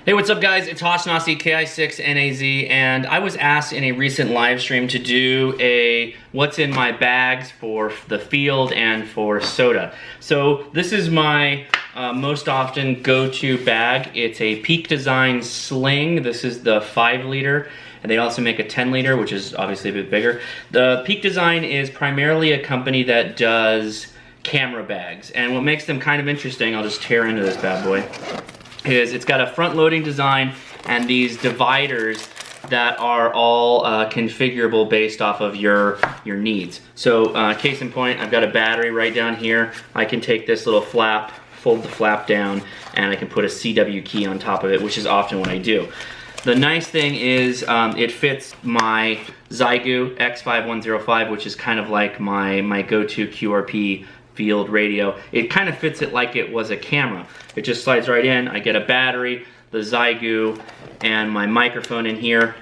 Hey, what's up guys? It's Hoshnasi, KI6NAZ, and I was asked in a recent live stream to do a what's in my bags for the field and for SOTA. So this is my most often go-to bag. It's a Peak Design Sling. This is the 5-liter. And they also make a 10-liter, which is obviously a bit bigger. The Peak Design is primarily a company that does camera bags. And what makes them kind of interesting, I'll just tear into this bad boy, is it's got a front-loading design and these dividers that are all configurable based off of your needs. So case in point, I've got a battery right down here. I can take this little flap, fold the flap down, and I can put a CW key on top of it, which is often what I do. The nice thing is it fits my Xiegu X5105, which is kind of like my go-to QRP field radio. It kind of fits it like it was a camera. It just slides right in. I get a battery, the Xiegu, and my microphone in here.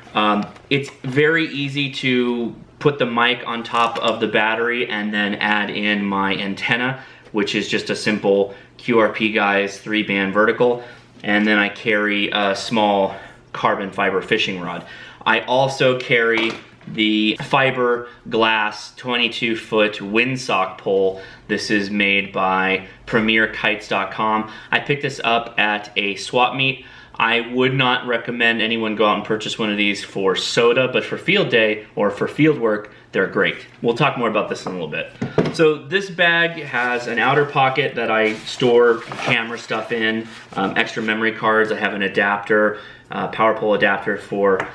It's very easy to put the mic on top of the battery and then add in my antenna, which is just a simple QRP guys 3-band vertical, and then I carry a small carbon fiber fishing rod. I also carry the fiberglass 22-foot windsock pole. This is made by PremierKites.com. I picked this up at a swap meet. I would not recommend anyone go out and purchase one of these for SOTA, but for field day or for field work, they're great. We'll talk more about this in a little bit. So this bag has an outer pocket that I store camera stuff in, extra memory cards. I have an adapter, power pole adapter for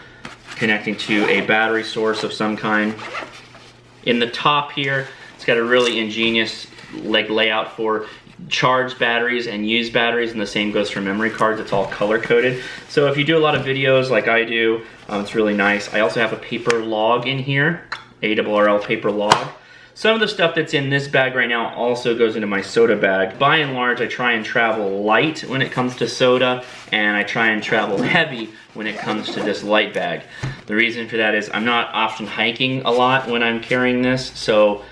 connecting to a battery source of some kind. In the top here, it's got a really ingenious layout for charged batteries and used batteries, and the same goes for memory cards. It's all color coded. So if you do a lot of videos like I do, it's really nice. I also have a paper log in here, ARRL paper log. Some of the stuff that's in this bag right now also goes into my SOTA bag. By and large, I try and travel light when it comes to SOTA, and I try and travel heavy when it comes to this light bag. The reason for that is I'm not often hiking a lot when I'm carrying this, so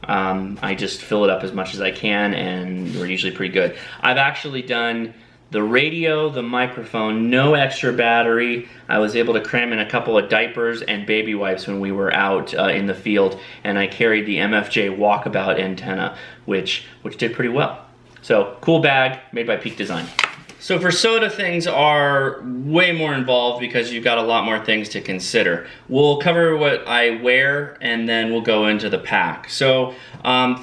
I just fill it up as much as I can, and we're usually pretty good. I've actually done the radio, the microphone, no extra battery. I was able to cram in a couple of diapers and baby wipes when we were out in the field, and I carried the MFJ walkabout antenna, which did pretty well. So cool bag made by Peak Design. So for SOTA, things are way more involved because you've got a lot more things to consider. We'll cover what I wear and then we'll go into the pack. So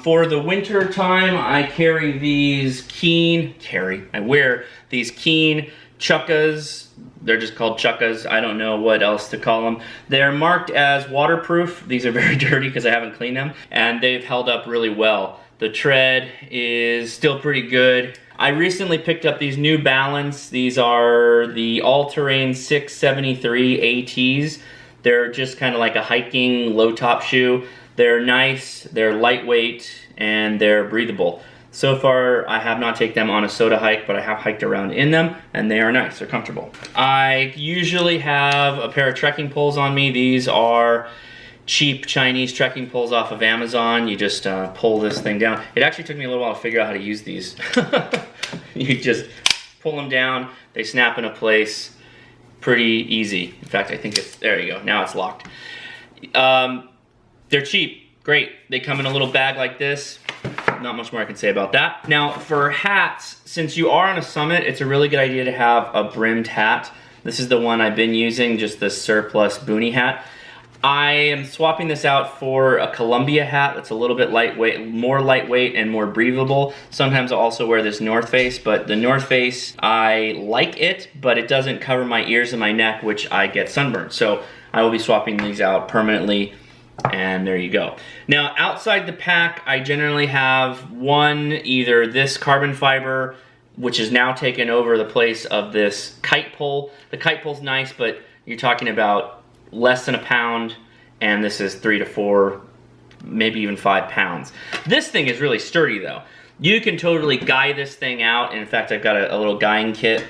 for the winter time, I carry these I wear these Keen Chukkas. They're just called Chukkas. I don't know what else to call them. They're marked as waterproof. These are very dirty because I haven't cleaned them, and they've held up really well. The tread is still pretty good. I recently picked up these New Balance. These are the All-Terrain 673 ATs. They're just kind of like a hiking low-top shoe. They're nice, they're lightweight, and they're breathable. So far, I have not taken them on a SOTA hike, but I have hiked around in them, and they are nice, they're comfortable. I usually have a pair of trekking poles on me. These are cheap Chinese trekking poles off of Amazon. You just pull this thing down. It actually took me a little while to figure out how to use these. You just pull them down, they snap into place. Pretty easy. In fact, I think it's, there you go, now it's locked. They're cheap, great. They come in a little bag like this. Not much more I can say about that. Now for hats, since you are on a summit, it's a really good idea to have a brimmed hat. This is the one I've been using, just the Surplus Boonie hat. I am swapping this out for a Columbia hat that's a little bit lightweight, more lightweight and more breathable. Sometimes I'll also wear this North Face, but the North Face, I like it, but it doesn't cover my ears and my neck, which I get sunburned. So I will be swapping these out permanently, and there you go. Now outside the pack, I generally have either this carbon fiber, which is now taken over the place of this kite pole. The kite pole's nice, but you're talking about less than a pound, and this is 3 to 4, maybe even 5 pounds. This thing is really sturdy though. You can totally guy this thing out, and in fact I've got a little guying kit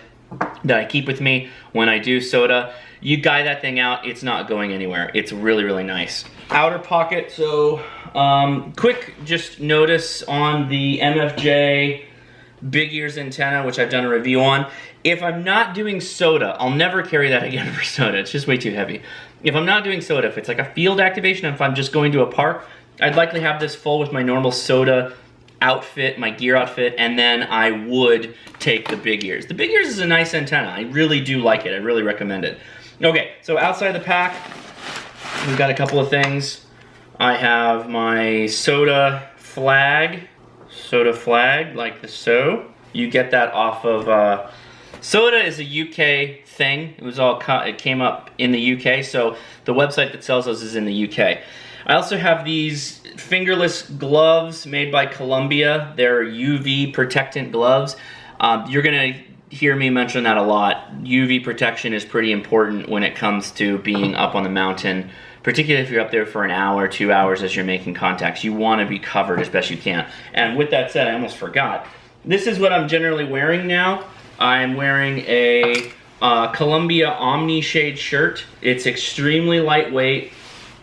that I keep with me when I do SOTA. You guy that thing out, it's not going anywhere. It's really, really nice. Outer pocket, so quick just notice on the MFJ big ears antenna, which I've done a review on. If I'm not doing SOTA, I'll never carry that again for SOTA. It's just way too heavy. If I'm not doing SOTA, if it's like a field activation, if I'm just going to a park, I'd likely have this full with my normal SOTA outfit, my gear outfit, and then I would take the big ears. The big ears is a nice antenna. I really do like it. I really recommend it. Okay, so outside the pack, we've got a couple of things. I have my SOTA flag, like the so. You get that off of, SOTA is a UK thing. It came up in the UK, so the website that sells those is in the UK. I also have these fingerless gloves made by Columbia. They're UV protectant gloves. You're gonna hear me mention that a lot. UV protection is pretty important when it comes to being up on the mountain, particularly if you're up there for an hour, 2 hours as you're making contacts. You wanna be covered as best you can. And with that said, I almost forgot. This is what I'm generally wearing now. I'm wearing a Columbia Omni Shade shirt. It's extremely lightweight.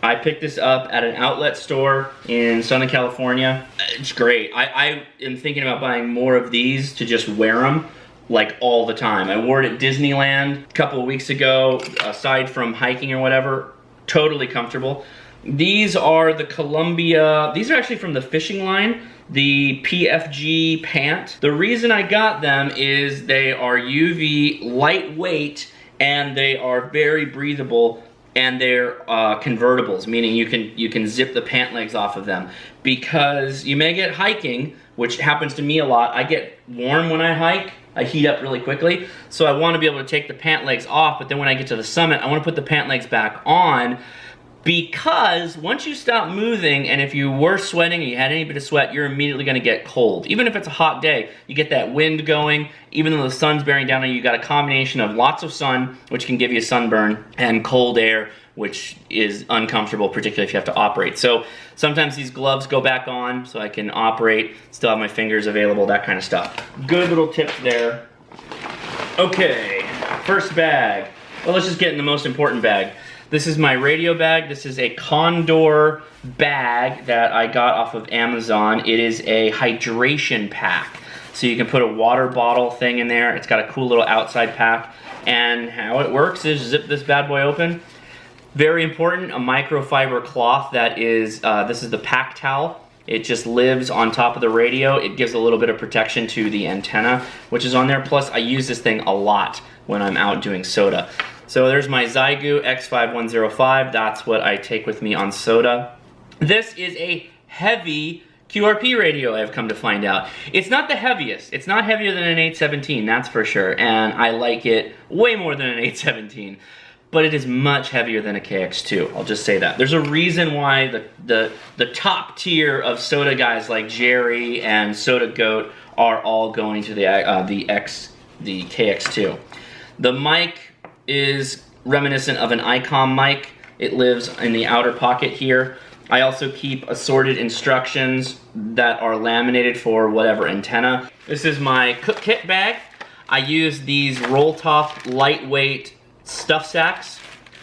I picked this up at an outlet store in Southern California. It's great. I am thinking about buying more of these to just wear them like all the time. I wore it at Disneyland a couple of weeks ago, aside from hiking or whatever. Totally comfortable. These are the Columbia, these are actually from the fishing line, the PFG pant. The reason I got them is they are UV lightweight and they are very breathable, and they're convertibles, meaning you can zip the pant legs off of them. Because you may get hiking, which happens to me a lot. I get warm when I hike. I heat up really quickly, so I want to be able to take the pant legs off, but then when I get to the summit, I want to put the pant legs back on, because once you stop moving, and if you were sweating and you had any bit of sweat, you're immediately going to get cold. Even if it's a hot day, you get that wind going. Even though the sun's bearing down on you, you got a combination of lots of sun, which can give you a sunburn, and cold air, which is uncomfortable, particularly if you have to operate. So sometimes these gloves go back on so I can operate, still have my fingers available, that kind of stuff. Good little tips there. Okay, first bag. Well, let's just get in the most important bag. This is my radio bag. This is a Condor bag that I got off of Amazon. It is a hydration pack. So you can put a water bottle thing in there. It's got a cool little outside pack. And how it works is zip this bad boy open. Very important, a microfiber cloth that is, this is the pack towel. It just lives on top of the radio. It gives a little bit of protection to the antenna, which is on there. Plus, I use this thing a lot when I'm out doing SOTA. So there's my Xiegu X5105. That's what I take with me on SOTA. This is a heavy QRP radio, I've come to find out. It's not the heaviest. It's not heavier than an 817, that's for sure. And I like it way more than an 817. But it is much heavier than a KX2. I'll just say that. There's a reason why the top tier of SOTA guys like Jerry and SOTA Goat are all going to the KX2. The mic is reminiscent of an ICOM mic. It lives in the outer pocket here. I also keep assorted instructions that are laminated for whatever antenna. This is my cook kit bag. I use these roll top lightweight stuff sacks.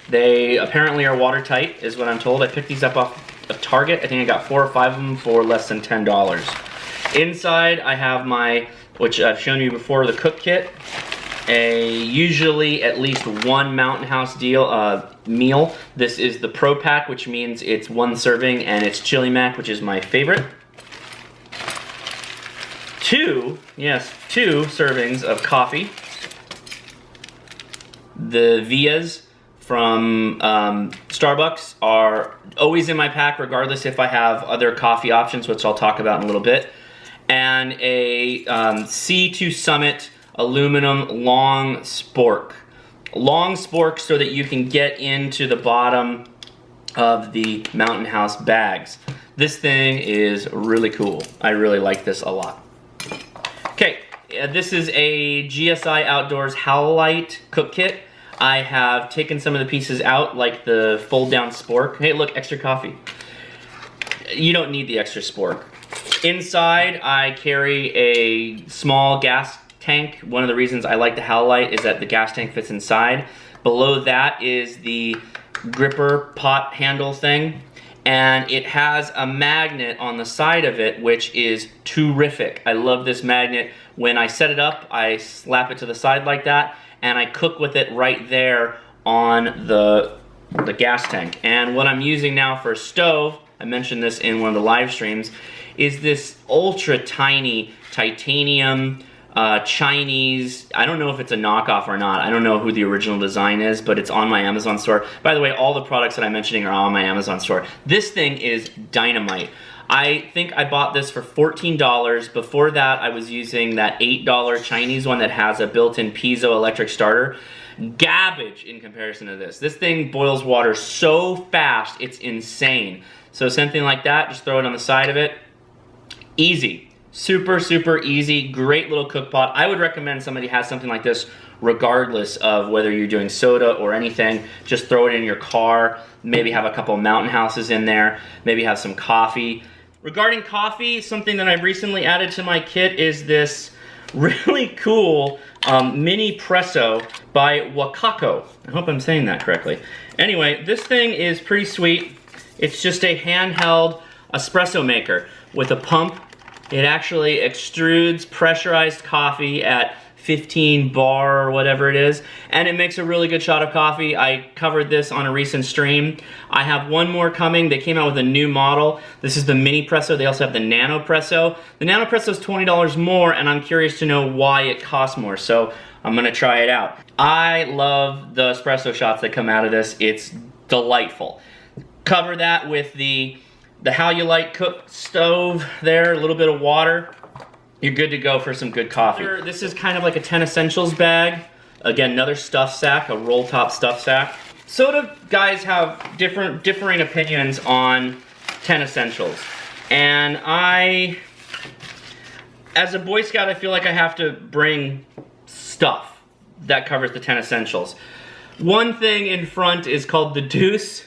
They apparently are watertight, is what I'm told. I picked these up off of Target. I think I got 4 or 5 of them for less than $10. Inside, I have my, which I've shown you before, the cook kit. Usually at least one Mountain House meal. This is the Pro Pack, which means it's 1 serving, and it's Chili Mac, which is my favorite. 2 servings of coffee. The Vias from Starbucks are always in my pack, regardless if I have other coffee options, which I'll talk about in a little bit. And a C2 Summit aluminum long spork. Long spork so that you can get into the bottom of the Mountain House bags. This thing is really cool. I really like this a lot. Okay, this is a GSI Outdoors Howlite cook kit. I have taken some of the pieces out, like the fold down spork. Hey, look, extra coffee. You don't need the extra spork. Inside, I carry a small gas tank. One of the reasons I like the Howlite is that the gas tank fits inside. Below that is the gripper pot handle thing. and it has a magnet on the side of it, which is terrific. I love this magnet. When I set it up, I slap it to the side like that, and I cook with it right there on the gas tank. And what I'm using now for a stove, I mentioned this in one of the live streams, is this ultra tiny titanium Chinese, I don't know if it's a knockoff or not. I don't know who the original design is, but it's on my Amazon store. By the way, all the products that I'm mentioning are on my Amazon store. This thing is dynamite. I think I bought this for $14. Before that, I was using that $8 Chinese one that has a built-in piezo electric starter. Garbage in comparison to this. This thing boils water so fast, it's insane. So something like that, just throw it on the side of it. Easy. Super, super easy. Great little cook pot. I would recommend somebody has something like this regardless of whether you're doing soda or anything. Just throw it in your car. Maybe have a couple Mountain Houses in there. Maybe have some coffee. Regarding coffee, something that I've recently added to my kit is this really cool mini presso by Wakako. I hope I'm saying that correctly. Anyway, this thing is pretty sweet. It's just a handheld espresso maker with a pump. It actually extrudes pressurized coffee at 15 bar or whatever it is, and it makes a really good shot of coffee. I covered this on a recent stream. I have one more coming. They came out with a new model. This is the mini presso. They also have the nano presso. The nano presso is $20 more, and I'm curious to know why it costs more, so I'm gonna try it out. I love the espresso shots that come out of this. It's delightful. Cover that with the How You Like Cook stove there, a little bit of water. You're good to go for some good coffee. This is kind of like a 10 essentials bag. Again, another stuff sack, a roll top stuff sack. SOTA guys have differing opinions on 10 essentials. And as a Boy Scout, I feel like I have to bring stuff that covers the 10 essentials. One thing in front is called the deuce.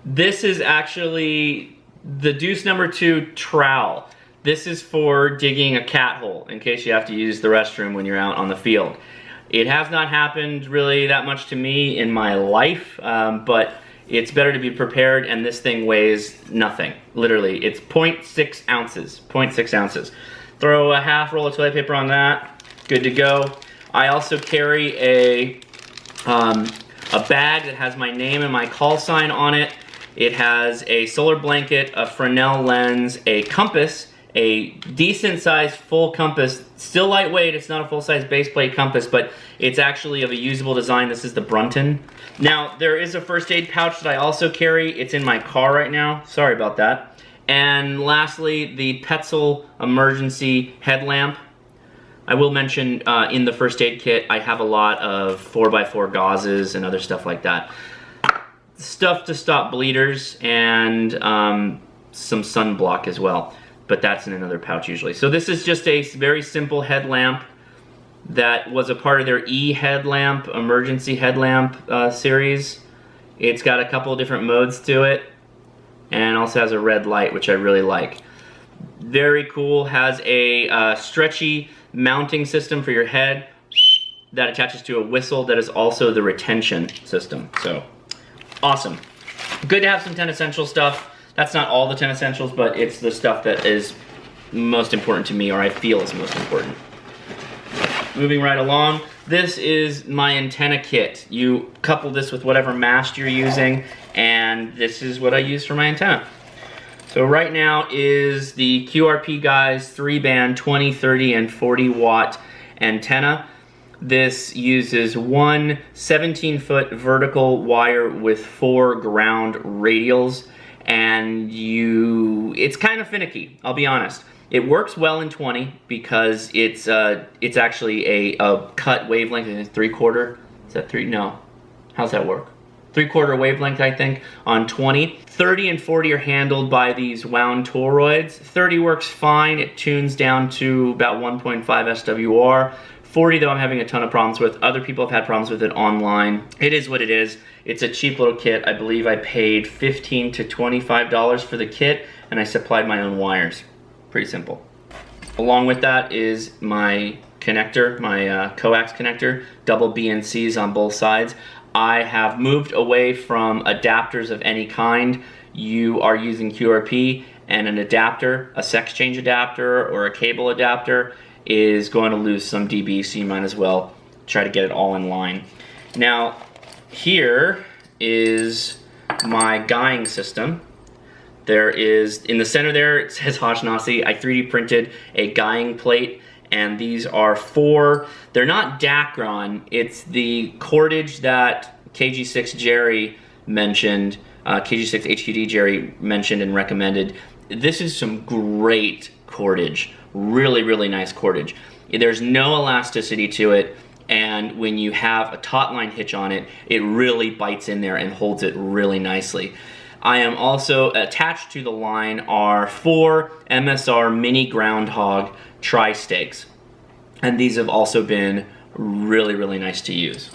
This is actually the deuce number 2 trowel. This is for digging a cat hole in case you have to use the restroom when you're out on the field. It has not happened really that much to me in my life, but it's better to be prepared, and this thing weighs nothing. Literally, it's 0.6 ounces. 0.6 ounces. Throw a half roll of toilet paper on that. Good to go. I also carry a bag that has my name and my call sign on it. It has a solar blanket, a Fresnel lens, a compass, a decent sized full compass, still lightweight. It's not a full size base plate compass, but it's actually of a usable design. This is the Brunton. Now, there is a first aid pouch that I also carry. It's in my car right now. Sorry about that. And lastly, the Petzl emergency headlamp. I will mention in the first aid kit, I have a lot of 4x4 gauzes and other stuff like that. Stuff to stop bleeders and some sunblock as well. But that's in another pouch usually. So this is just a very simple headlamp that was a part of their E-headlamp, emergency headlamp series. It's got a couple of different modes to it, and also has a red light, which I really like. Very cool. Has a stretchy mounting system for your head that attaches to a whistle that is also the retention system. So, awesome. Good to have some 10 essential stuff. That's not all the 10 essentials, but it's the stuff that is most important to me, or I feel is most important. Moving right along, this is my antenna kit. You couple this with whatever mast you're using, and this is what I use for my antenna. So right now is the QRP Guys 3-band 20, 30, and 40 watt antenna. This uses one 17-foot vertical wire with 4 ground radials, and it's kind of finicky, I'll be honest. It works well in 20 because it's actually a cut wavelength. It's 3/4. Is that 3? No. How's that work? 3/4 wavelength, I think, on 20. 30 and 40 are handled by these wound toroids. 30 works fine. It tunes down to about 1.5 SWR. 40, though, I'm having a ton of problems with. Other people have had problems with it online. It is what it is. It's a cheap little kit. I believe I paid $15 to $25 for the kit, and I supplied my own wires. Pretty simple. Along with that is my connector, my coax connector, double BNCs on both sides. I have moved away from adapters of any kind. You are using QRP, and an adapter, a sex change adapter or a cable adapter, is going to lose some dB, so you might as well try to get it all in line. Now, here is my guying system. There is, in the center there, it says Hashnasi. I 3D printed a guying plate, and these are they're not Dacron, it's the cordage that KG6 Jerry mentioned, KG6 HQD Jerry mentioned and recommended. This is some great cordage, really, really nice cordage. There's no elasticity to it, and when you have a taut line hitch on it, it really bites in there and holds it really nicely. I am also attached to the line are 4 MSR mini groundhog tri-stakes, and these have also been really, really nice to use.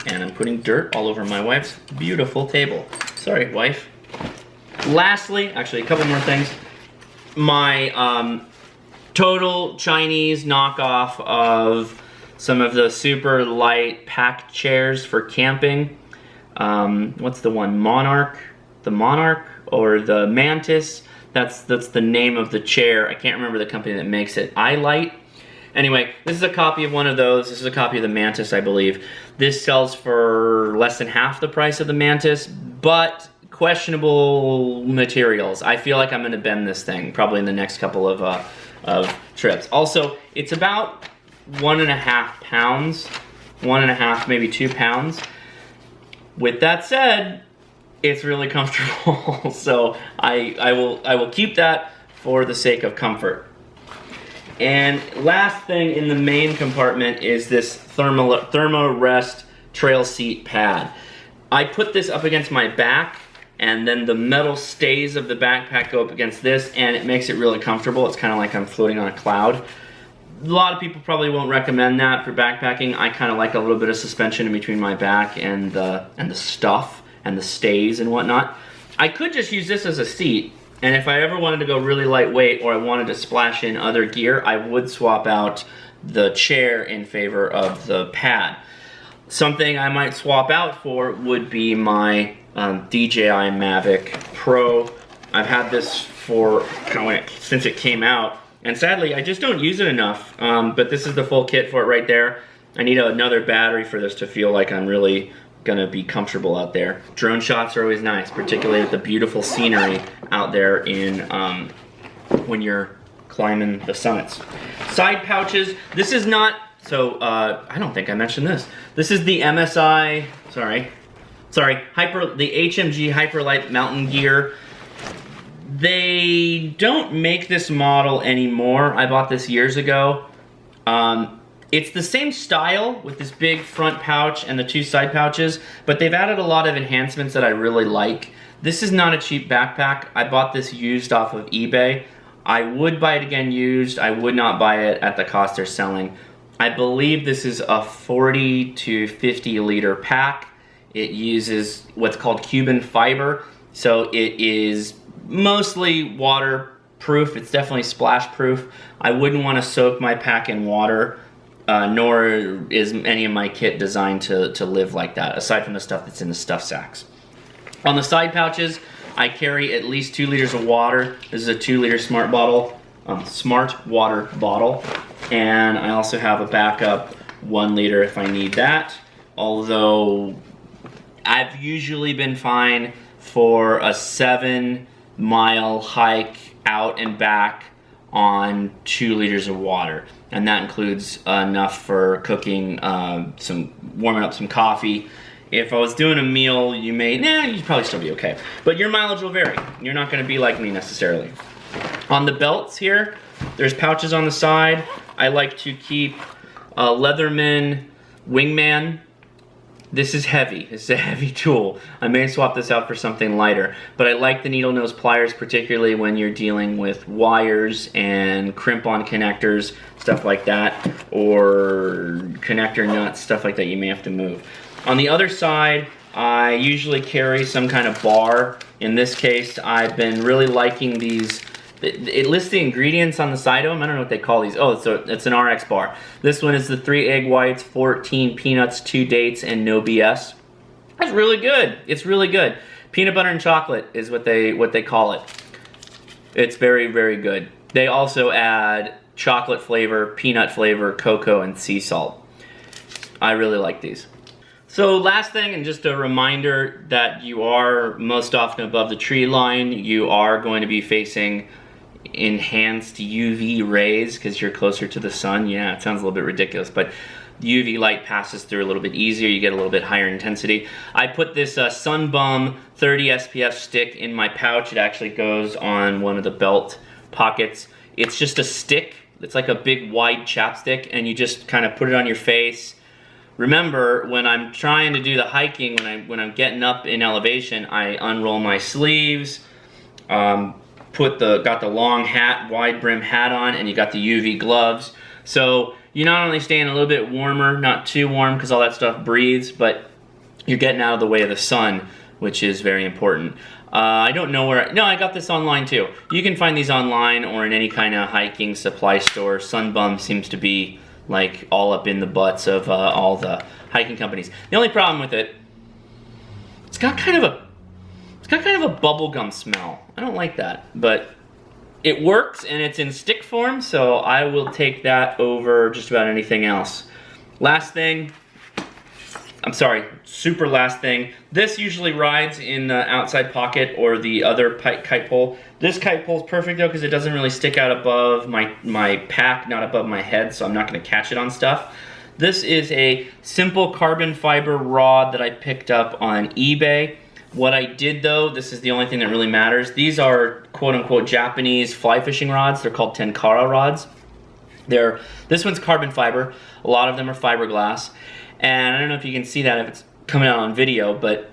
And I'm putting dirt all over my wife's beautiful table. Sorry, wife. Lastly, actually a couple more things. My total Chinese knockoff of some of the super light pack chairs for camping. What's the one? Monarch? The Monarch or the Mantis? That's the name of the chair. I can't remember the company that makes it. iLight. Anyway, this is a copy of one of those. This is a copy of the Mantis, I believe. This sells for less than half the price of the Mantis, but questionable materials. I feel like I'm going to bend this thing probably in the next couple of trips. Also, it's about 1.5 pounds, 1.5, maybe 2 pounds. With that said, it's really comfortable, so I will keep that for the sake of comfort. And last thing in the main compartment is this Thermarest trail seat pad. I put this up against my back, and then the metal stays of the backpack go up against this, and it makes it really comfortable. It's kind of like I'm floating on a cloud. A lot of people probably won't recommend that for backpacking. I kind of like a little bit of suspension in between my back and the stuff and the stays and whatnot. I could just use this as a seat, and if I ever wanted to go really lightweight or I wanted to splash in other gear, I would swap out the chair in favor of the pad. Something I might swap out for would be my DJI Mavic Pro. I've had this for since it came out, and sadly I just don't use it enough, but this is the full kit for it right there. I need another battery for this to feel like I'm really gonna be comfortable out there. Drone shots are always nice, particularly with the beautiful scenery out there in when you're climbing the summits. Side pouches, this is not, so I don't think I mentioned this. This is the MSI, the HMG Hyperlight Mountain Gear. They don't make this model anymore. I bought this years ago. It's the same style with this big front pouch and the 2 side pouches, but they've added a lot of enhancements that I really like. This is not a cheap backpack. I bought this used off of eBay. I would buy it again used. I would not buy it at the cost they're selling. I believe this is a 40 to 50 liter pack. It uses what's called Cuban fiber, so it is mostly waterproof. It's definitely splash proof. I wouldn't want to soak my pack in water. Nor is any of my kit designed to live like that, aside from the stuff that's in the stuff sacks. On the side pouches, I carry at least 2 liters of water. This is a 2-liter smart water bottle, and I also have a backup 1 liter if I need that. Although I've usually been fine for a 7-mile hike out and back on 2 liters of water, and that includes enough for cooking, warming up some coffee. If I was doing a meal, you'd probably still be okay. But your mileage will vary. You're not going to be like me necessarily. On the belts here, there's pouches on the side. I like to keep a Leatherman Wingman. This is heavy. This is a heavy tool. I may swap this out for something lighter, but I like the needle nose pliers, particularly when you're dealing with wires and crimp-on connectors, stuff like that, or connector nuts, stuff like that you may have to move. On the other side, I usually carry some kind of bar. In this case, I've been really liking these. It lists the ingredients on the side of them. I don't know what they call these. Oh, it's an RX bar. This one is the 3 egg whites, 14 peanuts, 2 dates, and no BS. That's really good. It's really good. Peanut butter and chocolate is what they call it. It's very, very good. They also add chocolate flavor, peanut flavor, cocoa, and sea salt. I really like these. So last thing, and just a reminder that you are most often above the tree line, you are going to be facing enhanced UV rays because you're closer to the sun. Yeah, it sounds a little bit ridiculous, but UV light passes through a little bit easier. You get a little bit higher intensity. I put this Sunbum 30 SPF stick in my pouch. It actually goes on one of the belt pockets. It's just a stick. It's like a big wide chapstick, and you just kind of put it on your face. Remember, when I'm trying to do the hiking, when I'm getting up in elevation, I unroll my sleeves, got the long hat, wide brim hat on, and you got the UV gloves. So you're not only staying a little bit warmer, not too warm because all that stuff breathes, but you're getting out of the way of the sun, which is very important. I don't know where, no, I got this online too. You can find these online or in any kind of hiking supply store. Sunbum seems to be like all up in the butts of all the hiking companies. The only problem with it, it's got kind of a bubblegum smell. I don't like that, but it works and it's in stick form, so I will take that over just about anything else. Last thing, I'm sorry, super last thing. This usually rides in the outside pocket or the other kite pole. This kite pole is perfect though because it doesn't really stick out above my pack, not above my head, so I'm not gonna catch it on stuff. This is a simple carbon fiber rod that I picked up on eBay. What I did though, this is the only thing that really matters. These are quote-unquote Japanese fly fishing rods. They're called tenkara rods. This one's carbon fiber. A lot of them are fiberglass. And I don't know if you can see that if it's coming out on video, but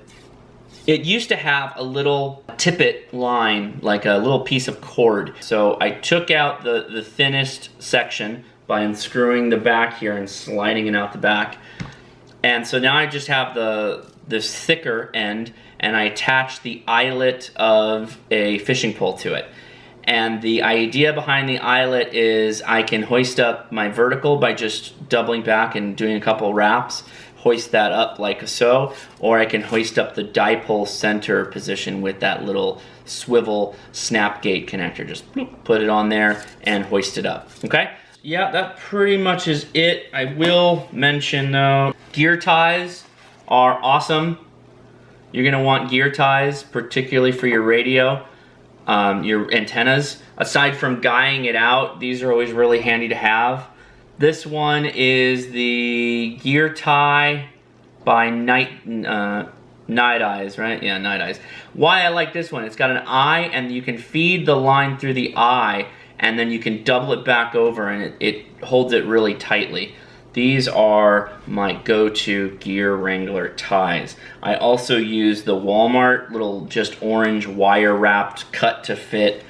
it used to have a little tippet line, like a little piece of cord. So I took out the thinnest section by unscrewing the back here and sliding it out the back. And so now I just have this thicker end, and I attach the eyelet of a fishing pole to it. And the idea behind the eyelet is I can hoist up my vertical by just doubling back and doing a couple wraps, hoist that up like so, or I can hoist up the dipole center position with that little swivel snap gate connector. Just bloop, put it on there and hoist it up, okay? Yeah, that pretty much is it. I will mention though, gear ties are awesome. You're gonna want gear ties, particularly for your radio, your antennas. Aside from guying it out, these are always really handy to have. This one is the gear tie by Night Eyes, right? Yeah, Night Eyes. Why I like this one, it's got an eye and you can feed the line through the eye and then you can double it back over and it holds it really tightly. These are my go-to gear wrangler ties. I also use the Walmart little just orange wire wrapped cut to fit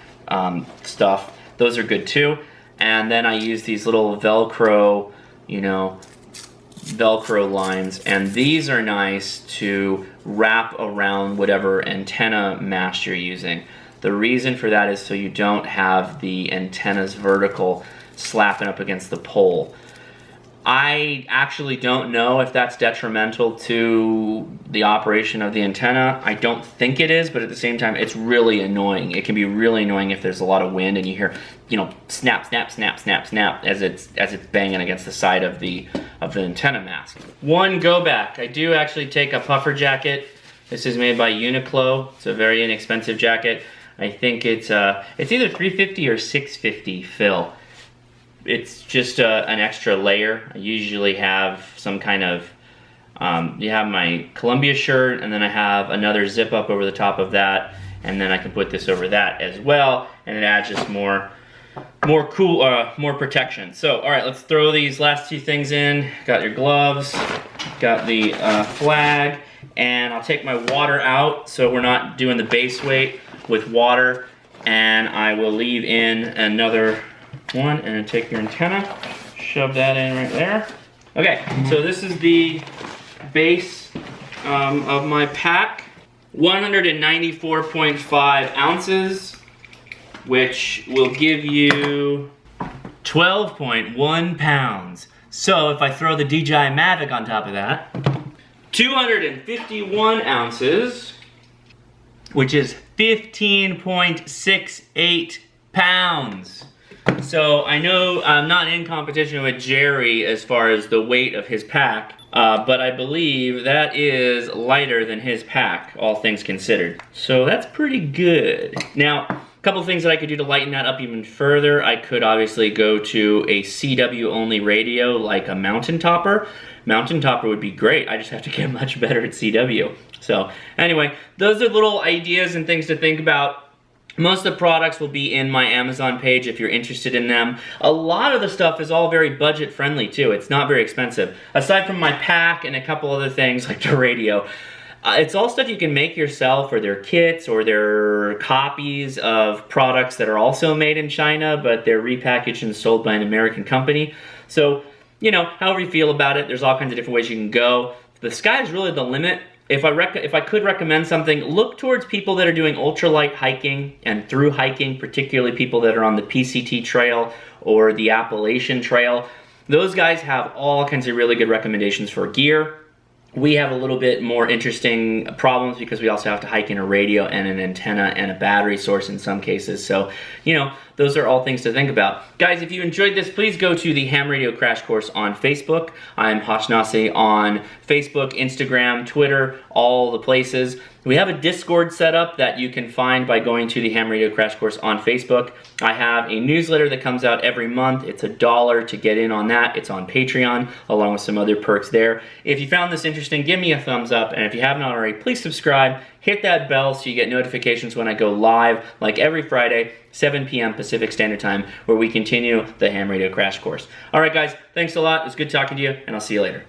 stuff. Those are good too. And then I use these little Velcro, Velcro lines, and these are nice to wrap around whatever antenna mast you're using. The reason for that is so you don't have the antennas vertical slapping up against the pole. I actually don't know if that's detrimental to the operation of the antenna. I don't think it is, but at the same time, it's really annoying. It can be really annoying if there's a lot of wind and you hear, snap, snap, snap, snap, snap as it's banging against the side of the antenna mast. One go back. I do actually take a puffer jacket. This is made by Uniqlo. It's a very inexpensive jacket. I think it's either $350 or $650 fill. It's just an extra layer. I usually have some kind of, you have my Columbia shirt, and then I have another zip up over the top of that, and then I can put this over that as well, and it adds just more protection. So, all right, let's throw these last two things in. Got your gloves, got the flag, and I'll take my water out so we're not doing the base weight with water, and I will leave in another one, and then take your antenna, shove that in right there. Okay, so this is the base of my pack. 194.5 ounces, which will give you 12.1 pounds. So if I throw the DJI Mavic on top of that, 251 ounces, which is 15.68 pounds. So I know I'm not in competition with Jerry as far as the weight of his pack, but I believe that is lighter than his pack, all things considered. So that's pretty good. Now, a couple things that I could do to lighten that up even further. I could obviously go to a CW only radio like a Mountain Topper. Mountain Topper would be great. I just have to get much better at CW. So anyway, those are little ideas and things to think about. Most of the products will be in my Amazon page if you're interested in them. A lot of the stuff is all very budget friendly too. It's not very expensive. Aside from my pack and a couple other things like the radio, it's all stuff you can make yourself, or they're kits, or they're copies of products that are also made in China, but they're repackaged and sold by an American company. So, you know, however you feel about it, there's all kinds of different ways you can go. The sky's really the limit. If I could recommend something, look towards people that are doing ultralight hiking and through hiking, particularly people that are on the PCT trail or the Appalachian Trail. Those guys have all kinds of really good recommendations for gear. We have a little bit more interesting problems because we also have to hike in a radio and an antenna and a battery source in some cases. So, you know, those are all things to think about. Guys, if you enjoyed this, please go to the Ham Radio Crash Course on Facebook. I'm Hashnasi on Facebook, Instagram, Twitter, all the places. We have a Discord set up that you can find by going to the Ham Radio Crash Course on Facebook. I have a newsletter that comes out every month. It's $1 to get in on that. It's on Patreon, along with some other perks there. If you found this interesting, give me a thumbs up, and if you haven't already, please subscribe. Hit that bell so you get notifications when I go live, like every Friday, 7 p.m. Pacific Standard Time, where we continue the Ham Radio Crash Course. All right, guys, thanks a lot. It was good talking to you, and I'll see you later.